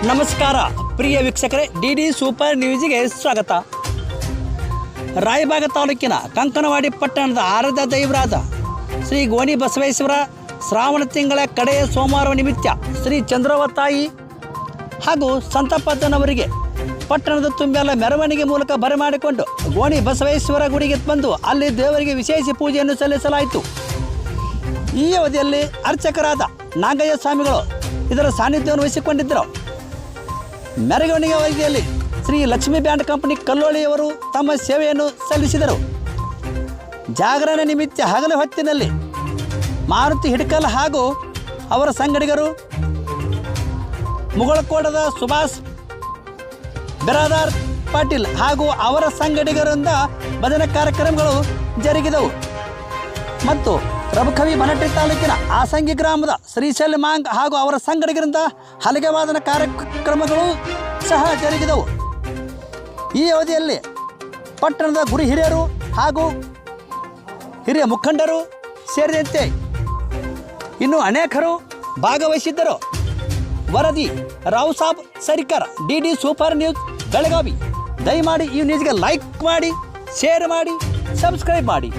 ನಮಸ್ಕಾರ ಪ್ರಿಯ ವೀಕ್ಷಕರೇ, D super ನ್ಯೂಸ್ಗೆ ಸ್ವಾಗತ. ರಾಯಬಾಗ ತಾಲೂಕಿನ ಕಂಕನವಾಡಿ ಪಟ್ಟಣದ ಆರಾಧ್ಯ ದೈವರಾದ ಶ್ರೀ ಗೋಣಿ ಬಸವೇಶ್ವರ ಶ್ರಾವಣ ತಿಂಗಳ ಕಡೆಯ ಸೋಮವಾರ ನಿಮಿತ್ತ ಶ್ರೀ ಚಂದ್ರವತಾಯಿ ಹಾಗೂ ಸಂತಪದ್ದನವರಿಗೆ ಪಟ್ಟಣದ ತುಂಬೆಲ್ಲ ಮೆರವಣಿಗೆ ಮೂಲಕ ಬರಮಾಡಿಕೊಂಡು ಗೋಣಿ ಬಸವೇಶ್ವರ ಗುಡಿಗೆ ಬಂದು ಅಲ್ಲಿ ದೇವರಿಗೆ ವಿಶೇಷ ಪೂಜೆಯನ್ನು ಸಲ್ಲಿಸಲಾಯಿತು. ಈ ಅವಧಿಯಲ್ಲಿ ಅರ್ಚಕರಾದ ನಾಗಯ್ಯ ಸ್ವಾಮಿಗಳು ಇದರ ಸಾನ್ನಿಧ್ಯವನ್ನು ವಹಿಸಿಕೊಂಡಿದ್ದರು. ಮೆರವಣಿಗೆ ಅವಧಿಯಲ್ಲಿ ಶ್ರೀ ಲಕ್ಷ್ಮೀ ಬ್ಯಾಂಡ್ ಕಂಪನಿ ಕಲ್ಲೋಳಿಯವರು ತಮ್ಮ ಸೇವೆಯನ್ನು ಸಲ್ಲಿಸಿದರು. ಜಾಗರಣೆ ನಿಮಿತ್ತ ಹಗಲು ಹೊತ್ತಿನಲ್ಲಿ ಮಾರುತಿ ಹಿಡ್ಕಲ್ ಹಾಗೂ ಅವರ ಸಂಗಡಿಗರು, ಮುಗಳಕೋಟದ ಸುಭಾಷ್ ಬಿರಾದಾರ್ ಪಾಟೀಲ್ ಹಾಗೂ ಅವರ ಸಂಗಡಿಗರಿಂದ ಭಜನೆ ಕಾರ್ಯಕ್ರಮಗಳು ಜರುಗಿದವು. ಮತ್ತು ರಬಕವಿ ಬನಟ್ಟಿ ತಾಲೂಕಿನ ಆಸಂಗಿ ಗ್ರಾಮದ ಶ್ರೀಶೈಲ ಮಾಂಗ್ ಹಾಗೂ ಅವರ ಸಂಗಡಿಗರಿಂದ ಹಲಗೆ ವಾದನ ಕಾರ್ಯಕ್ರಮಗಳು ಸಹ ಜರುಗಿದವು. ಈ ಅವಧಿಯಲ್ಲಿ ಪಟ್ಟಣದ ಗುರು ಹಿರಿಯರು ಹಾಗೂ ಹಿರಿಯ ಮುಖಂಡರು ಸೇರಿದಂತೆ ಇನ್ನೂ ಅನೇಕರು ಭಾಗವಹಿಸಿದ್ದರು. ವರದಿ Rao Saab Sarikar, the super news Belagavi. ದಯಮಾಡಿ ಈ ನ್ಯೂಸ್ಗೆ ಲೈಕ್ ಮಾಡಿ, ಶೇರ್ ಮಾಡಿ, ಸಬ್ಸ್ಕ್ರೈಬ್ ಮಾಡಿ.